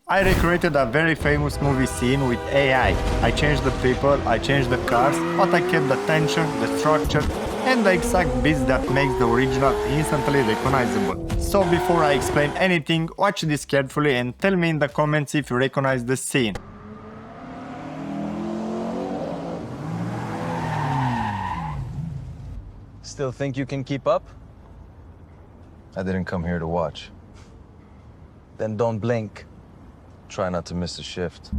I recreated a very famous movie scene with AI. I changed the people, I changed the cars, but I kept the tension, the structure, and the exact beats that makes the original instantly recognizable. So before I explain anything, watch this carefully and tell me in the comments if you recognize the scene. Still think you can keep up? I didn't come here to watch. Then don't blink. Try not to miss a shift.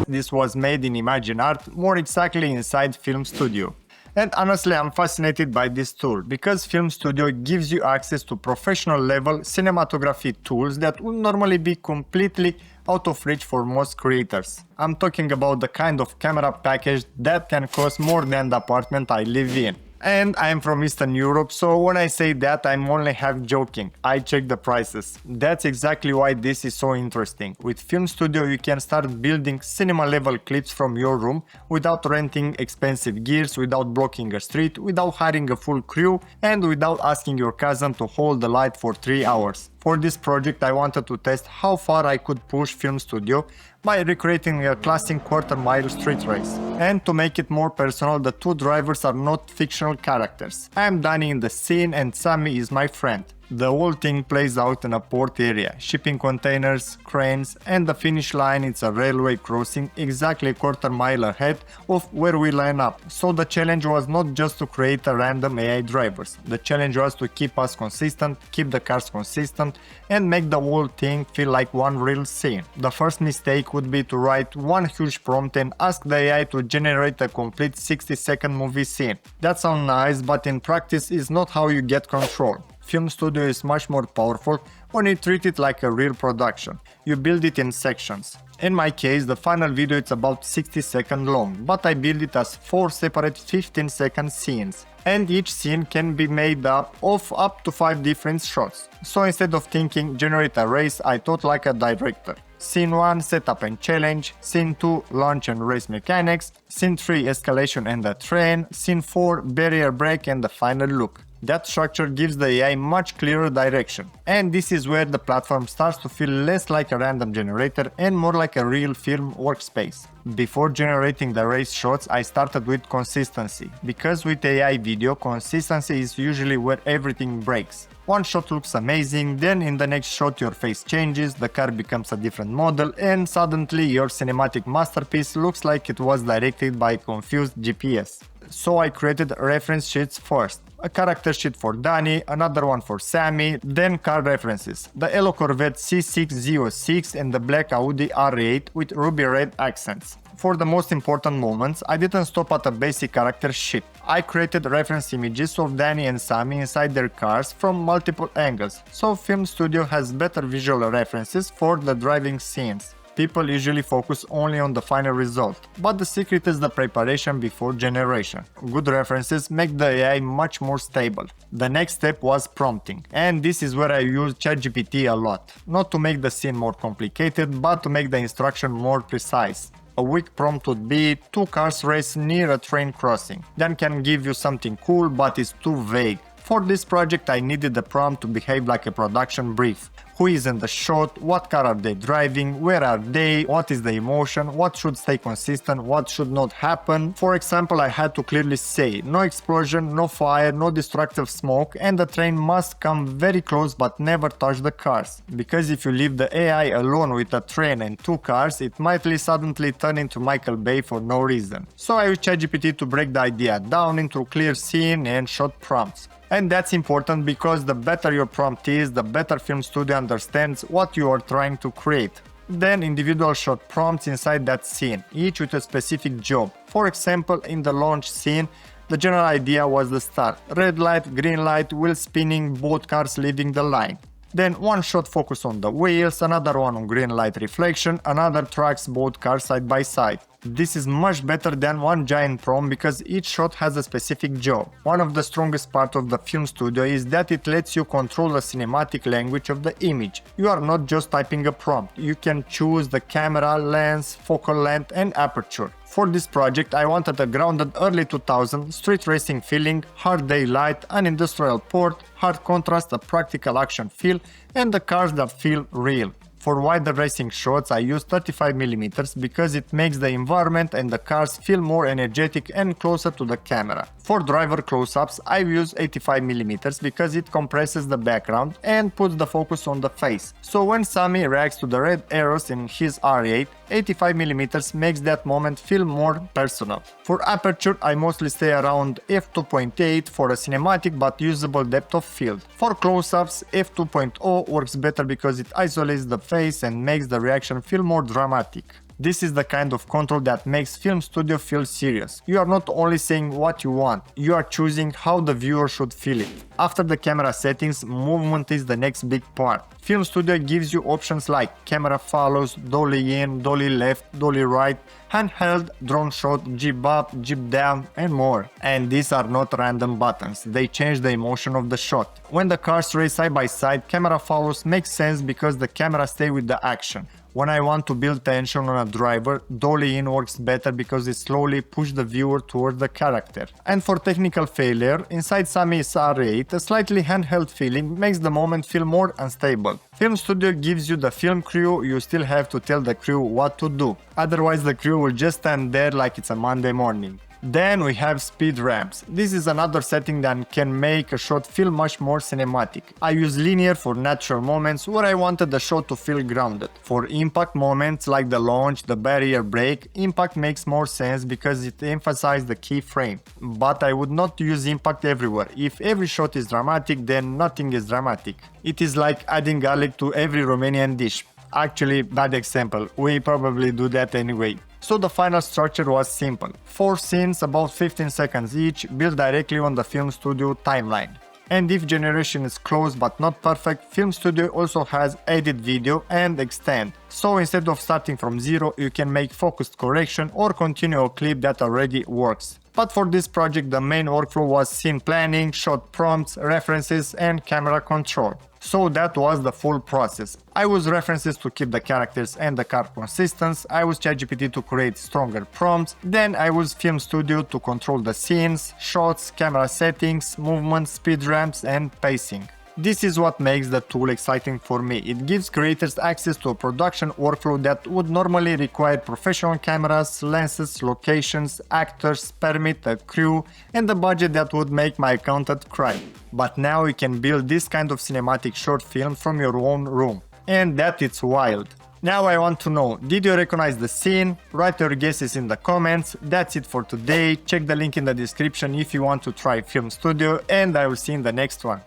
This was made in ImagineArt, more exactly inside Film Studio. And honestly, I'm fascinated by this tool, because Film Studio gives you access to professional level cinematography tools that would normally be completely out of reach for most creators. I'm talking about the kind of camera package that can cost more than the apartment I live in. And I'm from Eastern Europe, so when I say that, I'm only half joking. I check the prices. That's exactly why this is so interesting. With Film Studio you can start building cinema level clips from your room without renting expensive gears, without blocking a street, without hiring a full crew, and without asking your cousin to hold the light for 3 hours. For this project I wanted to test how far I could push Film Studio by recreating a classic quarter-mile street race. And to make it more personal, the two drivers are not fictional characters. I am Dani in the scene and Sami is my friend. The whole thing plays out in a port area, shipping containers, cranes, and the finish line is a railway crossing exactly a quarter mile ahead of where we line up. So the challenge was not just to create a random AI drivers. The challenge was to keep us consistent, keep the cars consistent, and make the whole thing feel like one real scene. The first mistake would be to write one huge prompt and ask the AI to generate a complete 60-second movie scene. That sounds nice, but in practice is not how you get control. Film Studio is much more powerful when you treat it like a real production. You build it in sections. In my case, the final video is about 60 seconds long, but I build it as 4 separate 15-second scenes. And each scene can be made up of up to 5 different shots. So instead of thinking generate a race, I thought like a director. Scene 1 setup and challenge, Scene 2 launch and race mechanics, Scene 3 escalation and a train, Scene 4 barrier break and the final look. That structure gives the AI much clearer direction. And this is where the platform starts to feel less like a random generator and more like a real film workspace. Before generating the race shots, I started with consistency, because with AI video, consistency is usually where everything breaks. One shot looks amazing, then in the next shot your face changes, the car becomes a different model, and suddenly your cinematic masterpiece looks like it was directed by a confused GPS. So I created reference sheets first. A character sheet for Dani, another one for Sami, then car references. The yellow Corvette C6 Z06 and the black Audi R8 with ruby red accents. For the most important moments, I didn't stop at a basic character sheet. I created reference images of Dani and Sami inside their cars from multiple angles, so Film Studio has better visual references for the driving scenes. People usually focus only on the final result, but the secret is the preparation before generation. Good references make the AI much more stable. The next step was prompting, and this is where I use ChatGPT a lot. Not to make the scene more complicated, but to make the instruction more precise. A weak prompt would be 2 cars race near a train crossing. Then can give you something cool, but it's too vague. For this project I needed the prompt to behave like a production brief. Who is in the shot, what car are they driving, where are they, what is the emotion, what should stay consistent, what should not happen. For example, I had to clearly say no explosion, no fire, no destructive smoke, and the train must come very close but never touch the cars. Because if you leave the AI alone with a train and 2 cars, it might suddenly turn into Michael Bay for no reason. So I used ChatGPT to break the idea down into clear scene and shot prompts. And that's important because the better your prompt is, the better Film Studio understands what you are trying to create. then individual shot prompts inside that scene, each with a specific job. For example, in the launch scene, the general idea was the start: red light, green light, wheel spinning, both cars leaving the line. Then one shot focused on the wheels, another one on green light reflection, another tracks both cars side by side. This is much better than one giant prompt because each shot has a specific job. One of the strongest parts of the film studio is that it lets you control the cinematic language of the image. You are not just typing a prompt, you can choose the camera, lens, focal length and aperture. For this project I wanted a grounded early 2000 street racing feeling, hard daylight, an industrial port, hard contrast, a practical action feel, and the cars that feel real. For wider racing shots I use 35mm because it makes the environment and the cars feel more energetic and closer to the camera. For driver close-ups I use 85mm because it compresses the background and puts the focus on the face. So when Sami reacts to the red arrows in his R8, 85mm makes that moment feel more personal. For aperture I mostly stay around f2.8 for a cinematic but usable depth of field. For close-ups f2.0 works better because it isolates the face and makes the reaction feel more dramatic. This is the kind of control that makes Film Studio feel serious. You are not only saying what you want, you are choosing how the viewer should feel it. After the camera settings, movement is the next big part. Film Studio gives you options like camera follows, dolly in, dolly left, dolly right, handheld, drone shot, jib up, jib down, and more. And these are not random buttons, they change the emotion of the shot. When the cars race side by side, camera follows makes sense because the camera stays with the action. When I want to build tension on a driver, dolly in works better because it slowly pushes the viewer towards the character. And for technical failure, inside Sami's R8, a slightly handheld feeling makes the moment feel more unstable. Film Studio gives you the film crew, you still have to tell the crew what to do. Otherwise the crew will just stand there like it's a Monday morning. Then we have speed ramps. This is another setting that can make a shot feel much more cinematic. I use linear for natural moments where I wanted the shot to feel grounded. For impact moments like the launch, the barrier break, impact makes more sense because it emphasizes the key frame. But I would not use impact everywhere. If every shot is dramatic, then nothing is dramatic. It is like adding garlic to every Romanian dish. Actually, bad example, we probably do that anyway. So the final structure was simple. 4 scenes about 15 seconds each, built directly on the Film Studio timeline. And if generation is close but not perfect, Film Studio also has edit video and extend. So instead of starting from zero, you can make focused correction or continue a clip that already works. But for this project the main workflow was scene planning, shot prompts, references and camera control. So that was the full process. I used references to keep the characters and the car consistent, I used ChatGPT to create stronger prompts, then I used Film Studio to control the scenes, shots, camera settings, movement, speed ramps and pacing. This is what makes the tool exciting for me. It gives creators access to a production workflow that would normally require professional cameras, lenses, locations, actors, permit, a crew, and a budget that would make my accountant cry. But now you can build this kind of cinematic short film from your own room. And that it's wild. Now I want to know, did you recognize the scene? Write your guesses in the comments. That's it for today. Check the link in the description if you want to try Film Studio, and I will see you in the next one.